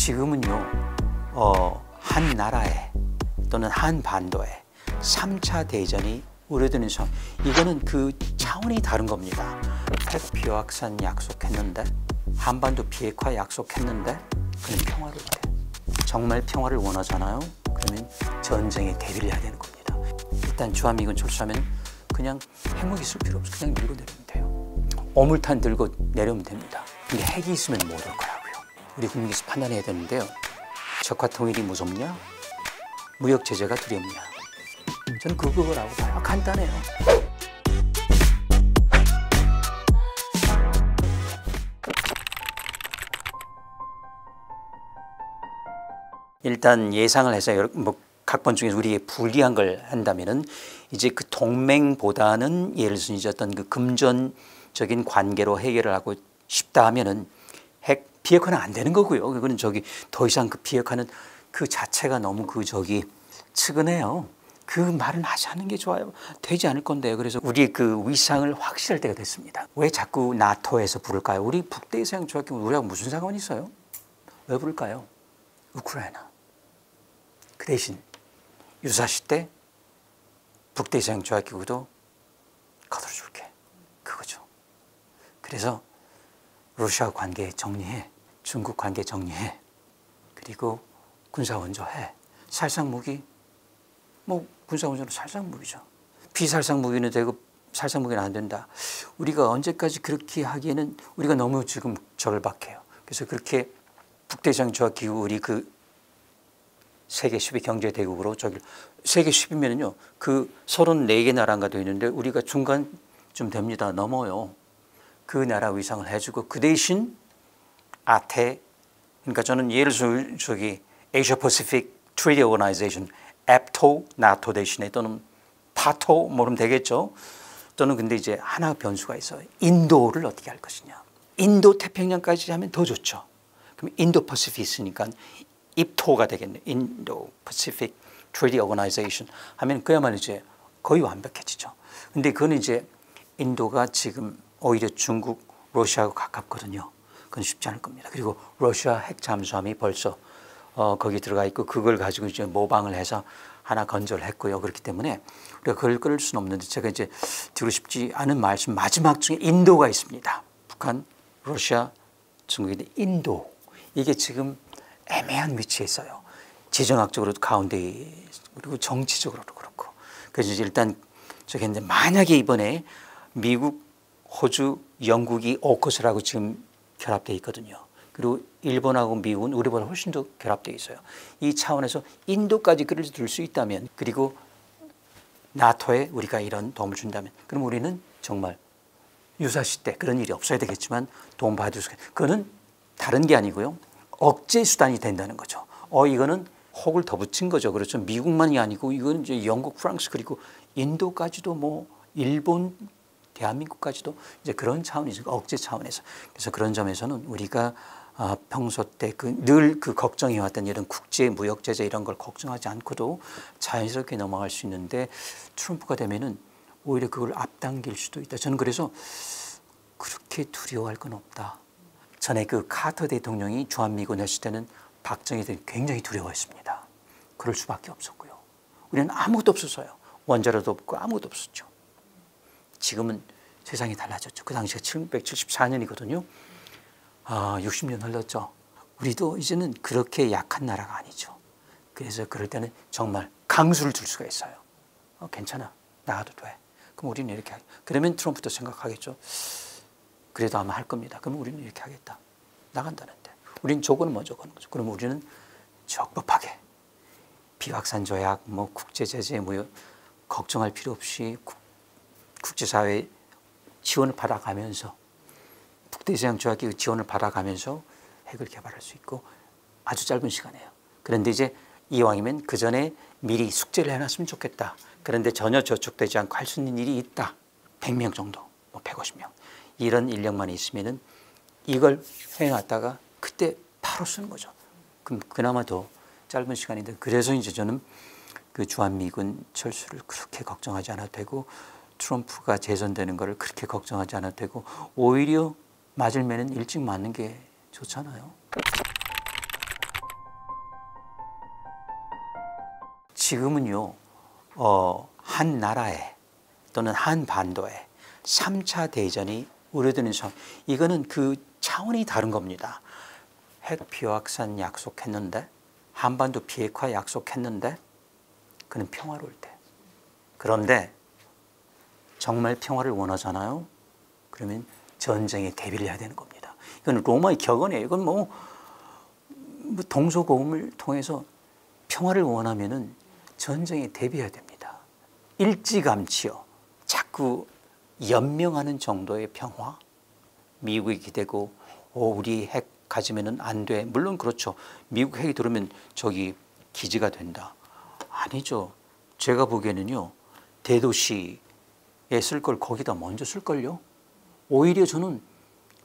지금은요, 한 나라에 또는 한 반도에 3차 대전이 우려되는 상황. 이거는 그 차원이 다른 겁니다. 핵 비확산 약속했는데, 한반도 비핵화 약속했는데, 그는 평화를 원해. 정말 평화를 원하잖아요. 그러면 전쟁에 대비를 해야 되는 겁니다. 일단 주한미군 철수하면 그냥 핵무기 쓸 필요 없어. 그냥 밀고 내리면 돼요. 어물탄 들고 내려오면 됩니다. 근데 핵이 있으면 못 올 거라고요. 우리 국민께서 판단해야 되는데요. 적화 통일이 무섭냐? 무역 제재가 두렵냐? 저는 그거라고 봐요. 간단해요. 일단 예상을 해서 각 번 중에서 우리의 불리한 걸 한다면은 이제 그 동맹보다는 예를 들어서 이제 어떤 그 금전적인 관계로 해결을 하고 싶다 하면은 핵 비핵화는 안 되는 거고요. 그거는 더 이상 그 비핵화는 그 자체가 너무 측은해요. 그 말은 하지 않는 게 좋아요. 되지 않을 건데요. 그래서 우리의 그 위상을 확실할 때가 됐습니다. 왜 자꾸 나토에서 부를까요? 우리 북대서양 조약기구 우리하고 무슨 상관이 있어요? 왜 부를까요? 우크라이나. 그 대신 유사시 때 북대서양 조약기구도 거들어줄게. 그거죠. 그래서 러시아 관계 정리해. 중국 관계 정리해. 그리고 군사원조해. 살상무기, 군사원조는 살상무기죠. 비살상무기는 되고 살상무기는 안 된다. 우리가 언제까지 그렇게 하기에는 우리가 너무 지금 절박해요. 그래서 그렇게 북대서양 조약기구 우리 그 세계 10위 경제대국으로 세계 10위면은요, 그 34개 나라가 되어 있는데 우리가 중간쯤 됩니다. 넘어요. 그 나라 위상을 해주고 그 대신 아태, 그러니까 저는 예를 들어서 Asia Pacific Treaty Organization, 앱토, 나토 대신에 또는 파토 뭐면 되겠죠. 또는 근데 이제 하나 변수가 있어요. 인도를 어떻게 할 것이냐. 인도 태평양까지 하면 더 좋죠. 그럼 인도 퍼시픽 있으니까 입토가 되겠네. 인도 퍼시픽 트리티 오거나이제이션 하면 그야말로 이제 거의 완벽해지죠. 근데 그건 이제 인도가 지금 오히려 중국, 러시아하고 가깝거든요. 그건 쉽지 않을 겁니다. 그리고 러시아 핵 잠수함이 벌써 거기 들어가 있고 그걸 가지고 이제 모방을 해서 하나 건조를 했고요. 그렇기 때문에 우리가 그걸 끊을 수는 없는데 제가 이제 드리고 싶지 않은 말씀 마지막 중에 인도가 있습니다. 북한, 러시아, 중국인데 인도 이게 지금 애매한 위치에 있어요. 지정학적으로도 가운데 그리고 정치적으로도 그렇고. 그래서 일단 저기 만약에 이번에 미국, 호주, 영국이 오커스라고 지금 결합되어 있거든요. 그리고 일본하고 미국은 우리보다 훨씬 더 결합되어 있어요. 이 차원에서 인도까지 끌어들 수 있다면 그리고 나토에 우리가 이런 도움을 준다면 그럼 우리는 정말 유사시 때 그런 일이 없어야 되겠지만 도움받을 수 있어요. 그거는 다른 게 아니고요. 억제 수단이 된다는 거죠. 이거는 혹을 더 붙인 거죠. 그렇죠. 미국만이 아니고 이건 이제 영국, 프랑스 그리고 인도까지도 일본, 대한민국까지도 이제 그런 차원이죠. 억제 차원에서. 그래서 그런 점에서는 우리가 평소 때 늘 걱정해왔던 이런 국제 무역 제재 이런 걸 걱정하지 않고도 자연스럽게 넘어갈 수 있는데 트럼프가 되면은 오히려 그걸 앞당길 수도 있다. 저는 그래서 그렇게 두려워할 건 없다. 전에 그 카터 대통령이 주한미군 했을 때는 박정희 대통령이 굉장히 두려워했습니다. 그럴 수밖에 없었고요. 우리는 아무것도 없었어요. 원자로도 없고 아무것도 없었죠. 지금은 세상이 달라졌죠. 그 당시가 1974년이거든요. 60년 흘렀죠. 우리도 이제는 그렇게 약한 나라가 아니죠. 그래서 그럴 때는 정말 강수를 줄 수가 있어요. 괜찮아. 나가도 돼. 그럼 우리는 이렇게 그러면 트럼프도 생각하겠죠. 그래도 아마 할 겁니다. 그럼 우리는 이렇게 하겠다. 나간다는데. 우리는 조건은 먼저 거는 거죠. 그럼 우리는 적법하게 비확산 조약, 국제제재, 걱정할 필요 없이 국제사회 지원을 받아가면서 북대서양 조약기구 지원을 받아가면서 핵을 개발할 수 있고 아주 짧은 시간이에요. 그런데 이제 이왕이면 그 전에 미리 숙제를 해놨으면 좋겠다. 그런데 전혀 저촉되지 않고 할 수 있는 일이 있다. 100명 정도, 150명. 이런 인력만 있으면은 이걸 해놨다가 그때 바로 쓰는 거죠. 그럼 그나마 더 짧은 시간인데 그래서 이제 저는 그 주한미군 철수를 그렇게 걱정하지 않아도 되고 트럼프가 재선되는 거를 그렇게 걱정하지 않아도 되고 오히려 맞을 매는 일찍 맞는 게 좋잖아요. 지금은요 한 나라에 또는 한 반도에 3차 대전이 우려되는 상황. 이거는 그 차원이 다른 겁니다. 핵 비확산 약속했는데, 한반도 비핵화 약속했는데, 그는 평화로울 때. 그런데 정말 평화를 원하잖아요. 그러면 전쟁에 대비를 해야 되는 겁니다. 이건 로마의 격언이에요. 이건 뭐 동서고금을 통해서 평화를 원하면은 전쟁에 대비해야 됩니다. 일찌감치요. 자꾸 연명하는 정도의 평화. 미국이 기대고 우리 핵 가지면은 안 돼. 물론 그렇죠. 미국 핵이 들어오면 저기 기지가 된다. 아니죠. 제가 보기에는요. 대도시에 쓸 걸 거기다 먼저 쓸걸요. 오히려 저는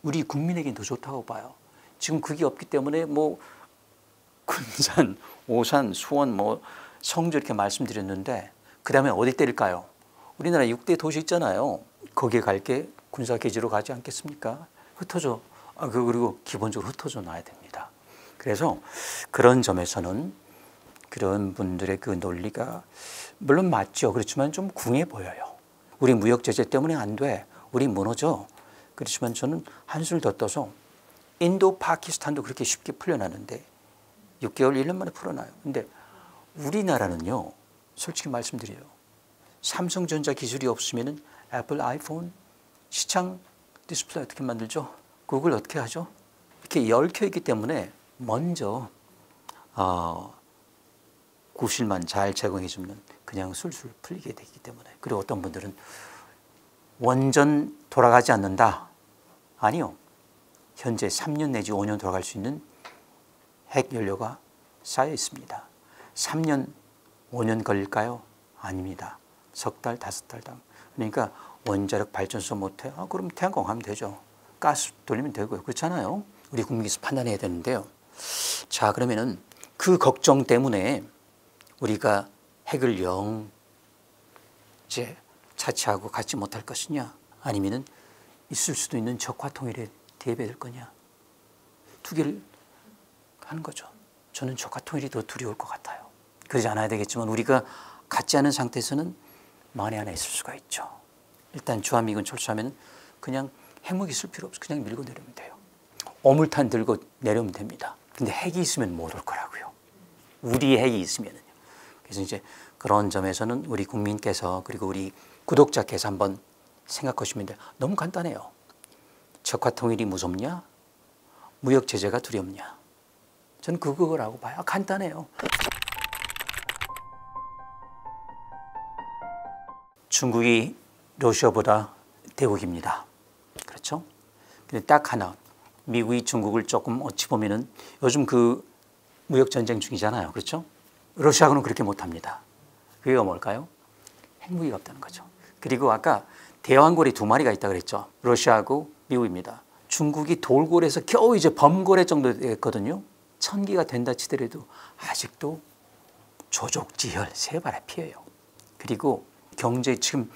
우리 국민에겐 더 좋다고 봐요. 지금 그게 없기 때문에 뭐 군산, 오산, 수원, 뭐 성주 이렇게 말씀드렸는데 그 다음에 어디 때릴까요? 우리나라 6대 도시 있잖아요. 거기에 갈 게 군사기지로 가지 않겠습니까? 흩어져. 그리고 기본적으로 흩어져 놔야 됩니다. 그래서 그런 점에서는 그런 분들의 그 논리가 물론 맞죠. 그렇지만 좀 궁해 보여요. 우리 무역 제재 때문에 안 돼. 우리 무너져. 그렇지만 저는 한술 더 떠서 인도, 파키스탄도 그렇게 쉽게 풀려나는데 6개월, 1년 만에 풀어놔요. 근데 우리나라는요. 솔직히 말씀드려요. 삼성전자 기술이 없으면 애플 아이폰 시창 디스플레이 어떻게 만들죠? 구글 어떻게 하죠? 이렇게 얽혀 있기 때문에 먼저 구실만 잘 제공해 주면 그냥 술술 풀리게 되기 때문에. 그리고 어떤 분들은 원전 돌아가지 않는다. 아니요. 현재 3년 내지 5년 돌아갈 수 있는 핵 연료가 쌓여 있습니다. 3년, 5년 걸릴까요? 아닙니다. 석 달, 5달 당. 그러니까 원자력 발전소 못해? 그럼 태양광 하면 되죠. 가스 돌리면 되고요. 그렇잖아요. 우리 국민께서 판단해야 되는데요. 자, 그러면은 그 걱정 때문에 우리가 핵을 이제 차치하고 갖지 못할 것이냐, 아니면은 있을 수도 있는 적화 통일에 대비될 거냐, 두 개를 하는 거죠. 저는 적화 통일이 더 두려울 것 같아요. 그러지 않아야 되겠지만 우리가 갖지 않은 상태에서는 만에 하나 있을 수가 있죠. 일단 주한미군 철수하면 그냥 핵무기 쓸 필요 없어. 그냥 밀고 내려오면 돼요. 어물탄 들고 내려오면 됩니다. 근데 핵이 있으면 못 올 거라고요. 우리 핵이 있으면은요. 그래서 이제 그런 점에서는 우리 국민께서 그리고 우리 구독자께서 한번 생각하시면 돼요. 너무 간단해요. 적화 통일이 무섭냐? 무역 제재가 두렵냐? 저는 그거라고 봐요. 간단해요. 중국이 러시아보다 대국입니다. 그렇죠? 근데 딱 하나, 미국이 중국을 조금 어찌 보면은 요즘 그 무역 전쟁 중이잖아요. 그렇죠? 러시아하고는 그렇게 못합니다. 그게 뭘까요? 핵무기가 없다는 거죠. 그리고 아까 대왕고래 2마리가 있다고 그랬죠. 러시아하고 미국입니다. 중국이 돌고래에서 겨우 이제 범고래 정도 됐거든요. 1000기가 된다 치더라도 아직도 조족지혈 3발에 피해요. 그리고 경제 지금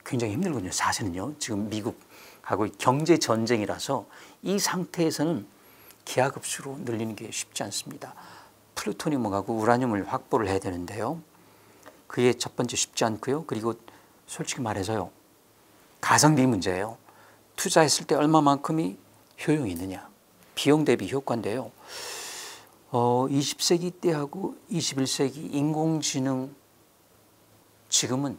굉장히 힘들거든요. 사실은요. 지금 미국하고 경제 전쟁이라서 이 상태에서는 기하급수로 늘리는 게 쉽지 않습니다. 플루토늄하고 우라늄을 확보를 해야 되는데요. 그게 첫 번째 쉽지 않고요. 그리고 솔직히 말해서요. 가성비 문제예요. 투자했을 때 얼마만큼이 효용이 있느냐. 비용 대비 효과인데요. 20세기 때하고 21세기 인공지능 지금은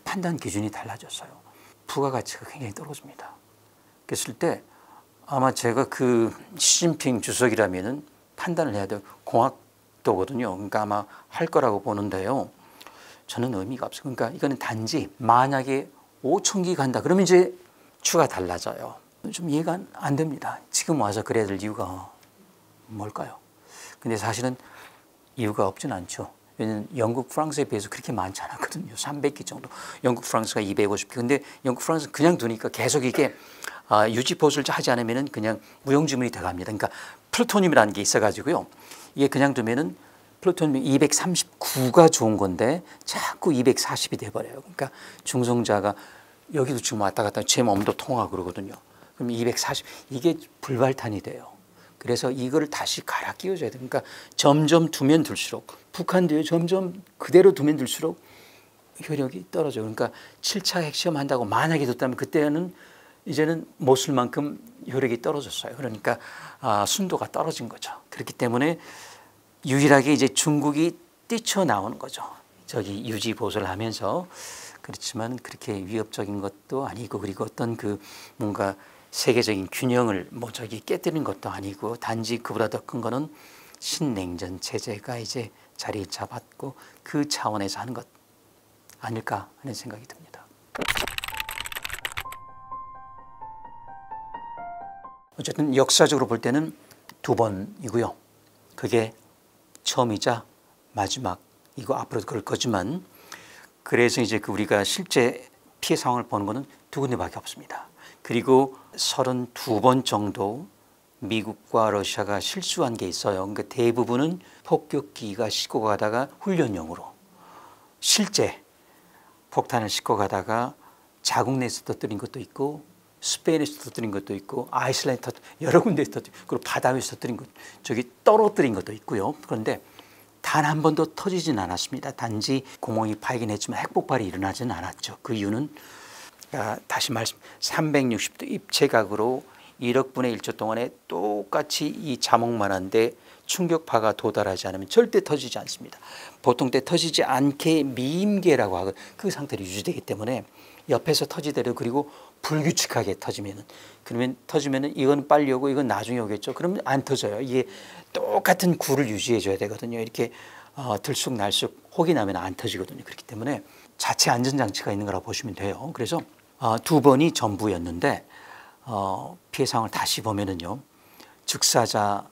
판단 기준이 달라졌어요. 부가가치가 굉장히 떨어집니다. 그랬을 때 아마 제가 그 시진핑 주석이라면은 판단을 해야 돼요. 공학도거든요. 그러니까 아마 할 거라고 보는데요. 저는 의미가 없어요. 그러니까 이거는 단지 만약에 5,000기 간다. 그러면 이제 추가 달라져요. 좀 이해가 안 됩니다. 지금 와서 그래야 될 이유가 뭘까요? 근데 사실은 이유가 없진 않죠. 왜냐하면 영국, 프랑스에 비해서 그렇게 많지 않았거든요. 300기 정도. 영국, 프랑스가 250기. 근데 영국, 프랑스는 그냥 두니까 계속 이게 유지 보수를 하지 않으면 그냥 무용지물이 돼갑니다. 그러니까 플루토늄이라는 게 있어가지고요. 이게 그냥 두면은 플루토늄 239가 좋은 건데 자꾸 240이 돼버려요. 그러니까 중성자가 여기도 지금 왔다 갔다 제 몸도 통하고 그러거든요. 그럼 240 이게 불발탄이 돼요. 그래서 이거를 다시 갈아 끼워줘야 돼요. 그러니까 점점 두면 둘수록 북한도요 점점 그대로 두면 둘수록 효력이 떨어져요. 그러니까 7차 핵시험 한다고 만약에 뒀다면 그때는 이제는 못 쓸 만큼 효력이 떨어졌어요. 그러니까 순도가 떨어진 거죠. 그렇기 때문에 유일하게 이제 중국이 뛰쳐나오는 거죠. 저기 유지 보수를 하면서. 그렇지만 그렇게 위협적인 것도 아니고, 그리고 어떤 그 뭔가 세계적인 균형을 깨뜨린 것도 아니고, 단지 그보다 더 큰 거는 신냉전 체제가 이제 자리 잡았고 그 차원에서 하는 것 아닐까 하는 생각이 듭니다. 어쨌든 역사적으로 볼 때는 두 번이고요. 그게 처음이자 마지막이고 앞으로도 그럴 거지만, 그래서 이제 우리가 실제 피해 상황을 보는 것은 두 군데밖에 없습니다. 그리고 32번 정도 미국과 러시아가 실수한 게 있어요. 그러니까 대부분은 폭격기가 싣고 가다가 훈련용으로, 실제 폭탄을 싣고 가다가 자국 내에서 터뜨린 것도 있고, 스페인에서 터뜨린 것도 있고, 아이슬란드 여러 군데에서 터뜨린, 그리고 바다 위에서 터뜨린 것, 저기 떨어뜨린 것도 있고요. 그런데 단 한 번도 터지진 않았습니다. 단지 구멍이 파이긴 했지만 핵폭발이 일어나지는 않았죠. 그 이유는 다시 말씀 360도 입체각으로 1억 분의 1초 동안에 똑같이 이 자목만한데 충격파가 도달하지 않으면 절대 터지지 않습니다. 보통 때 터지지 않게 미임계라고 하고 그 상태로 유지되기 때문에 옆에서 터지더라도, 그리고 불규칙하게 터지면은, 그러면 터지면은 이건 빨리 오고 이건 나중에 오겠죠. 그러면 안 터져요. 이게 똑같은 구를 유지해 줘야 되거든요. 이렇게 들쑥날쑥 혹이 나면 안 터지거든요. 그렇기 때문에 자체 안전장치가 있는 거라고 보시면 돼요. 그래서 두 번이 전부였는데 피해 상황을 다시 보면은요, 즉사자가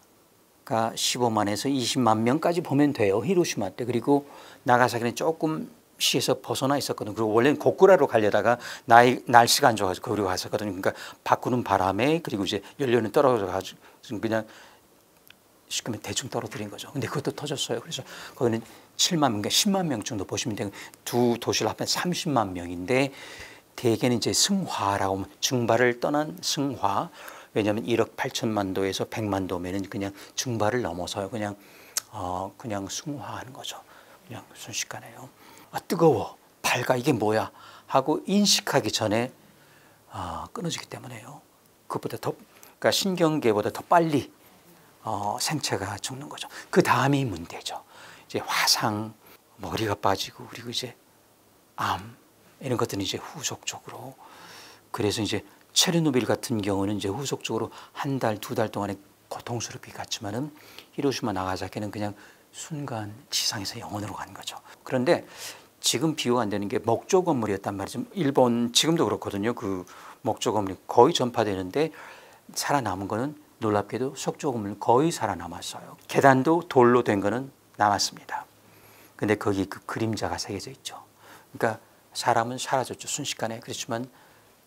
15만에서 20만 명까지 보면 돼요. 히로시마 때. 그리고 나가사키는 조금 시에서 벗어나 있었거든요. 그리고 원래는 고쿠라로 가려다가 날씨가 안 좋아가지고 거기로 갔었거든요. 그러니까 바꾸는 바람에, 그리고 이제 연료는 떨어져가지고 그냥 시끄면 대충 떨어뜨린 거죠. 근데 그것도 터졌어요. 그래서 거기는 7만 명, 그러니까 10만 명 정도 보시면 돼요. 두 도시를 합하면 30만 명인데, 대개는 이제 승화라고 하면 증발을 떠난 승화. 왜냐하면 1억 8천만 도에서 100만 도면은 그냥 증발을 넘어서요. 그냥 승화하는 거죠. 그냥 순식간에요. 뜨거워, 밝아, 이게 뭐야 하고 인식하기 전에 끊어지기 때문에요. 그것보다 더, 그러니까 신경계보다 더 빨리 생체가 죽는 거죠. 그 다음이 문제죠. 이제 화상, 머리가 빠지고, 그리고 이제 암, 이런 것들은 이제 후속적으로. 그래서 이제 체르노빌 같은 경우는 이제 후속적으로 한 달, 두 달 동안에 고통스럽게 갔지만은, 히로시마 나가사키는 그냥 순간 지상에서 영원으로 간 거죠. 그런데 지금 비교가 안 되는 게 목조 건물이었단 말이죠. 일본 지금도 그렇거든요. 그 목조 건물이 거의 전파되는데 살아남은 거는 놀랍게도 석조 건물 거의 살아남았어요. 계단도 돌로 된 거는 남았습니다. 근데 거기 그 그림자가 새겨져 있죠. 그러니까 사람은 사라졌죠, 순식간에. 그렇지만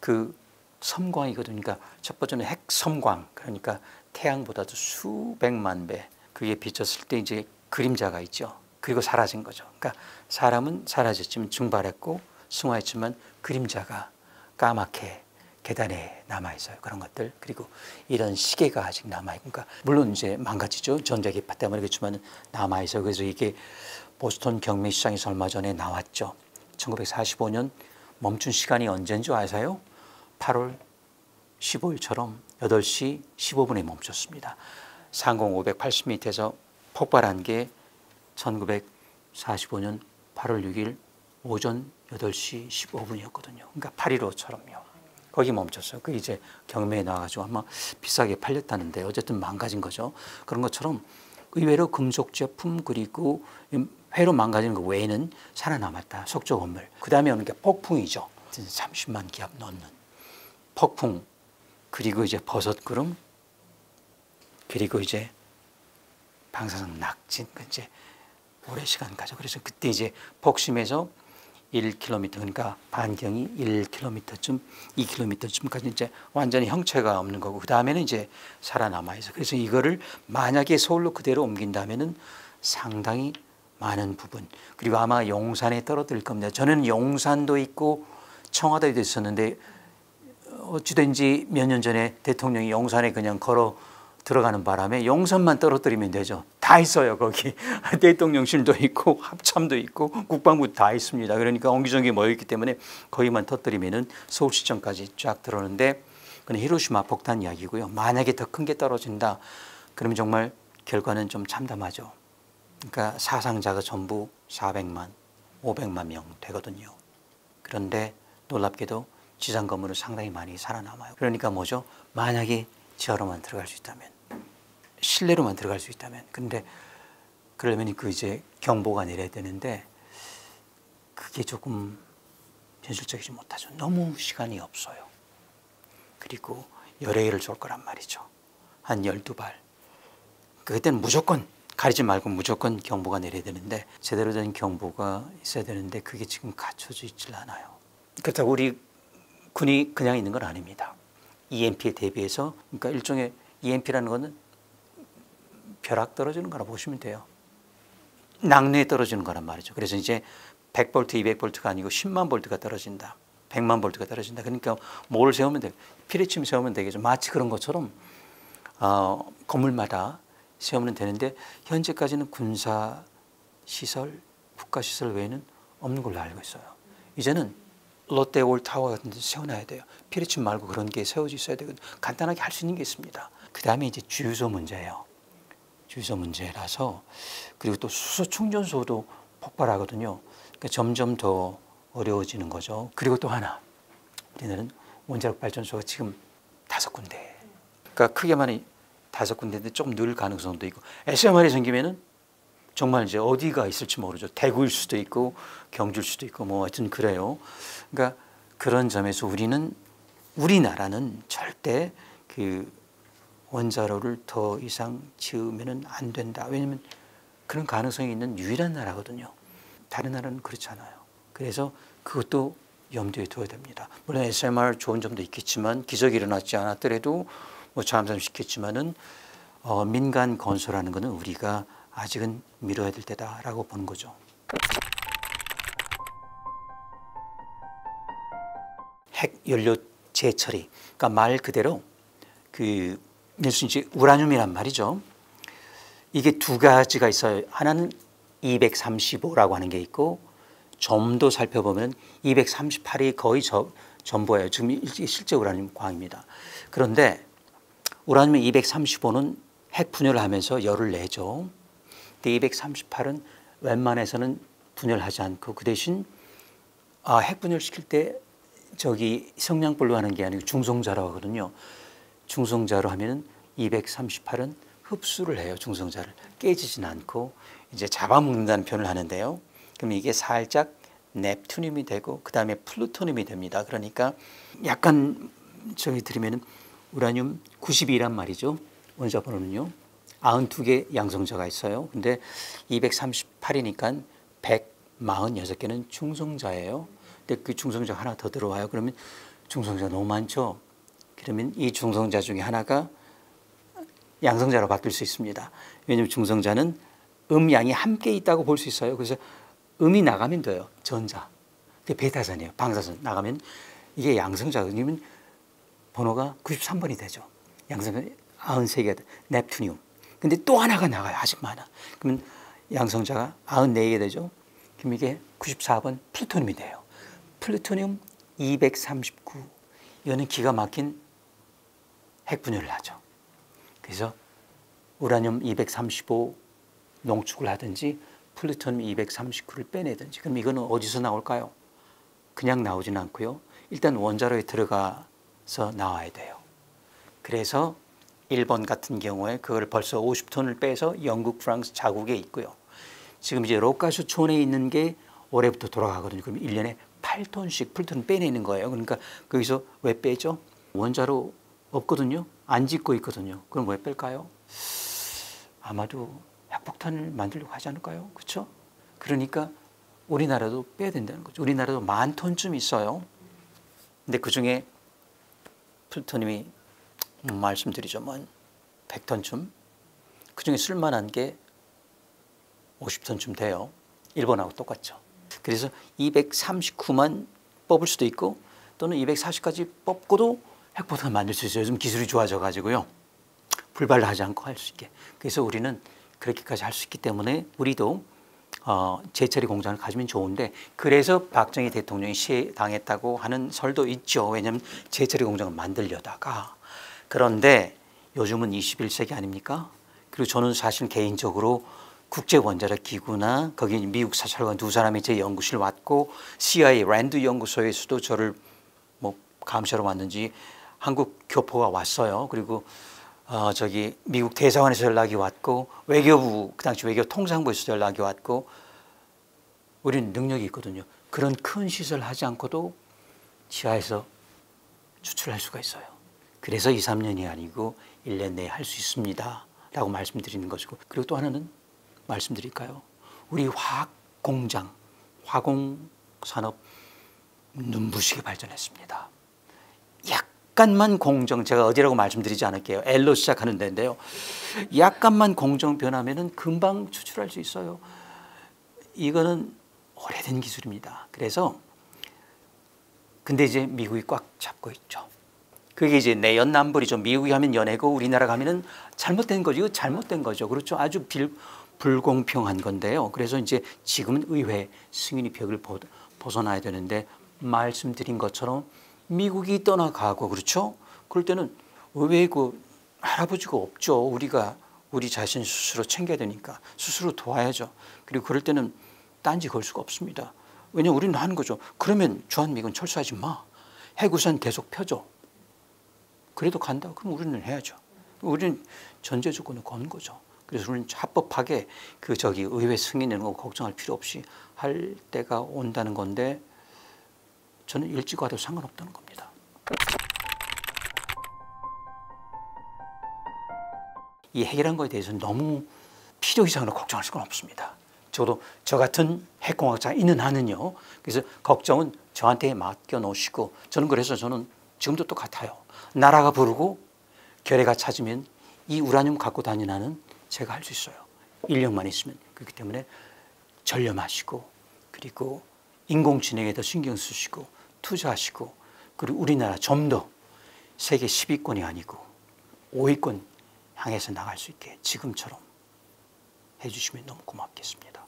그 섬광이거든요. 그러니까 첫 번째는 핵섬광, 그러니까 태양보다도 수백만 배 그게 비쳤을 때 이제 그림자가 있죠. 그리고 사라진 거죠. 그러니까 사람은 사라졌지만 증발했고 승화했지만 그림자가 까맣게 계단에 남아있어요. 그런 것들. 그리고 이런 시계가 아직 남아있고, 그러니까 물론 이제 망가지죠. 전자기파 때문에. 그렇지만 남아있어요. 그래서 이게 보스턴 경매시장에서 얼마 전에 나왔죠. 1945년 멈춘 시간이 언제인 줄 아세요? 8월 15일처럼 8시 15분에 멈췄습니다. 상공 580m에서 폭발한 게 1945년 8월 6일 오전 8시 15분이었거든요. 그러니까 8.15처럼요. 거기 멈췄어요. 그 이제 경매에 나와가지고 아마 비싸게 팔렸다는데 어쨌든 망가진 거죠. 그런 것처럼 의외로 금속 제품, 그리고 회로 망가지는 거 외에는 살아남았다. 석조 건물. 그 다음에 오는 게 폭풍이죠. 30만 기압 넣는 폭풍, 그리고 이제 버섯구름, 그리고 이제 방사성 낙진. 이제 오래 시간 가죠. 그래서 그때 이제 폭심에서 1km, 그러니까 반경이 1km쯤, 2km쯤까지 이제 완전히 형체가 없는 거고, 그 다음에는 이제 살아남아 있어. 그래서 이거를 만약에 서울로 그대로 옮긴다면은 상당히 많은 부분, 그리고 아마 용산에 떨어뜨릴 겁니다. 저는 용산도 있고 청와대도 있었는데 어찌된지 몇 년 전에 대통령이 용산에 그냥 걸어 들어가는 바람에 용선만 떨어뜨리면 되죠. 다 있어요 거기. 대통령실도 있고 합참도 있고 국방부 다 있습니다. 그러니까 옹기종기 모여있기 때문에 거기만 터뜨리면은 서울시청까지 쫙 들어오는데, 그건 히로시마 폭탄 이야기고요. 만약에 더 큰 게 떨어진다 그러면 정말 결과는 좀 참담하죠. 그러니까 사상자가 전부 400만 500만 명 되거든요. 그런데 놀랍게도 지상 건물은 상당히 많이 살아남아요. 그러니까 뭐죠? 만약에 지하로만 들어갈 수 있다면, 실내로만 들어갈 수 있다면. 근데 그러면 그 이제 경보가 내려야 되는데 그게 조금 현실적이지 못하죠. 너무 시간이 없어요. 그리고 여러 개를 쏠 거란 말이죠. 한 12발. 그때는 무조건 가리지 말고 무조건 경보가 내려야 되는데, 제대로 된 경보가 있어야 되는데 그게 지금 갖춰져 있질 않아요. 그렇다고 우리 군이 그냥 있는 건 아닙니다. EMP에 대비해서, 그러니까 일종의 EMP라는 거는 벼락 떨어지는 거라 보시면 돼요. 낙뢰에 떨어지는 거란 말이죠. 그래서 이제 100볼트, 200볼트가 아니고 10만 볼트가 떨어진다. 100만 볼트가 떨어진다. 그러니까 뭘 세우면 돼요? 피레침 세우면 되겠죠. 마치 그런 것처럼 건물마다 세우면 되는데, 현재까지는 군사시설, 국가시설 외에는 없는 걸로 알고 있어요. 이제는 롯데월 타워 같은 데 세워놔야 돼요. 피레침 말고 그런 게 세워져 있어야 되거든요. 간단하게 할 수 있는 게 있습니다. 그 다음에 이제 주유소 문제예요. 주유소 문제라서, 그리고 또 수소 충전소도 폭발하거든요. 그러니까 점점 더 어려워지는 거죠. 그리고 또 하나, 우리는 원자력 발전소가 지금 5군데. 그러니까 크게 말하면 5군데인데 조금 늘 가능성도 있고, SMR이 생기면은 정말 이제 어디가 있을지 모르죠. 대구일 수도 있고 경주일 수도 있고 뭐 하여튼 그래요. 그러니까 그런 점에서 우리나라는 절대 그 원자로를 더 이상 지으면은 안 된다. 왜냐하면 그런 가능성이 있는 유일한 나라거든요. 다른 나라는 그렇지 않아요. 그래서 그것도 염두에 둬야 됩니다. 물론 SMR 좋은 점도 있겠지만, 기적이 일어나지 않았더라도 뭐 잠잠시켰지만은 민간 건설하는 것은 우리가 아직은 미뤄야 될 때다라고 보는 거죠. 핵 연료 재처리, 그러니까 말 그대로 그 이제 우라늄이란 말이죠. 이게 두 가지가 있어요. 하나는 235라고 하는 게 있고, 좀 더 살펴보면 238이 거의 전부예요. 지금 실제 우라늄 광입니다. 그런데 우라늄 235는 핵 분열을 하면서 열을 내죠. 근데 238은 웬만해서는 분열하지 않고, 그 대신 핵 분열시킬 때 저기 성냥불로 하는 게 아니고 중성자로 하거든요. 중성자로 하면은 238은 흡수를 해요. 중성자를 깨지진 않고 이제 잡아먹는다는 표현을 하는데요. 그럼 이게 살짝 넵튠늄이 되고 그 다음에 플루토늄이 됩니다. 그러니까 약간 저기 드리면은 우라늄 92란 말이죠. 원자 번호는요. 92개 양성자가 있어요. 근데 238이니까 146개는 중성자예요. 근데 그 중성자 하나 더 들어와요. 그러면 중성자 너무 많죠. 그러면 이 중성자 중에 하나가 양성자로 바뀔 수 있습니다. 왜냐하면 중성자는 음양이 함께 있다고 볼 수 있어요. 그래서 음이 나가면 돼요. 전자. 근데 베타전이에요. 방사선 나가면 이게 양성자가 되면 번호가 93번이 되죠. 양성자 93개가 넵튠늄. 근데 또 하나가 나가요. 아직 많아. 그러면 양성자가 94개 되죠. 그럼 이게 94번 플루토늄이 돼요. 플루토늄 239. 이거는 기가 막힌 핵분열을 하죠. 그래서 우라늄 235 농축을 하든지 플루토늄 239를 빼내든지. 그럼 이거는 어디서 나올까요? 그냥 나오진 않고요. 일단 원자로에 들어가서 나와야 돼요. 그래서 일본 같은 경우에 그걸 벌써 50톤을 빼서 영국, 프랑스 자국에 있고요. 지금 이제 로카슈 촌에 있는 게 올해부터 돌아가거든요. 그럼 1년에 8톤씩 플루토늄 빼내는 거예요. 그러니까 거기서 왜 빼죠? 원자로 없거든요. 안 짓고 있거든요. 그럼 왜 뺄까요? 아마도 핵폭탄을 만들려고 하지 않을까요? 그렇죠? 그러니까 우리나라도 빼야 된다는 거죠. 우리나라도 10,000톤쯤 있어요. 근데 그중에 플루토늄이 말씀드리죠. 뭐 100톤쯤. 그중에 쓸만한 게 50톤쯤 돼요. 일본하고 똑같죠. 그래서 239만 뽑을 수도 있고 또는 240까지 뽑고도 핵폭탄을 만들 수 있어요. 요즘 기술이 좋아져 가지고요. 불발하지 않고 할 수 있게. 그래서 우리는 그렇게까지 할 수 있기 때문에 우리도 제철이 공장을 가지면 좋은데, 그래서 박정희 대통령이 시해당했다고 하는 설도 있죠. 왜냐하면 제철이 공장을 만들려다가. 그런데 요즘은 21세기 아닙니까? 그리고 저는 사실 개인적으로 국제원자력 기구나 거기 미국 사찰관 두 사람이 제 연구실 왔고, CIA 랜드 연구소에서도 저를 뭐 감시하러 왔는지 한국 교포가 왔어요. 그리고 저기 미국 대사관에서 연락이 왔고, 외교부 그 당시 외교통상부에서 연락이 왔고, 우리는 능력이 있거든요. 그런 큰 시설 하지 않고도 지하에서 추출할 수가 있어요. 그래서 2, 3년이 아니고 1년 내에 할 수 있습니다 라고 말씀드리는 것이고, 그리고 또 하나는 말씀드릴까요? 우리 화학공장, 화공산업 눈부시게 발전했습니다. 약간만 공정, 제가 어디라고 말씀드리지 않을게요. L로 시작하는 데인데요. 약간만 공정 변하면은 금방 추출할 수 있어요. 이거는 오래된 기술입니다. 그래서 근데 이제 미국이 꽉 잡고 있죠. 그게 이제 내연남불이죠. 미국이 하면 연애고 우리나라가 하면은 잘못된 거죠. 이거 잘못된 거죠. 그렇죠. 아주 불공평한 건데요. 그래서 이제 지금은 의회 승인이 벽을 벗어나야 되는데, 말씀드린 것처럼 미국이 떠나가고, 그렇죠. 그럴 때는 의회에 그 할아버지가 없죠. 우리가 우리 자신 스스로 챙겨야 되니까 스스로 도와야죠. 그리고 그럴 때는 딴지 걸 수가 없습니다. 왜냐하면 우리는 하는 거죠. 그러면 주한미군 철수하지 마. 해구선 계속 펴줘. 그래도 간다. 그럼 우리는 해야죠. 우리는 전제 조건을 거는 거죠. 그래서 우리는 합법하게 그 저기 의회 승인이라는 거 걱정할 필요 없이 할 때가 온다는 건데, 저는 일찍 와도 상관없다는 겁니다. 이 핵이라는 거에 대해서는 너무 필요 이상으로 걱정할 수는 없습니다. 저도 저 같은 핵공학자가 있는 한은요. 그래서 걱정은 저한테 맡겨 놓으시고, 저는 그래서 저는 지금도 똑같아요. 나라가 부르고 결의가 찾으면 이 우라늄 갖고 다니는 제가 할 수 있어요. 인력만 있으면. 그렇기 때문에 전념하시고, 그리고 인공지능에 더 신경 쓰시고 투자하시고, 그리고 우리나라 좀 더 세계 10위권이 아니고 5위권 향해서 나갈 수 있게 지금처럼 해주시면 너무 고맙겠습니다.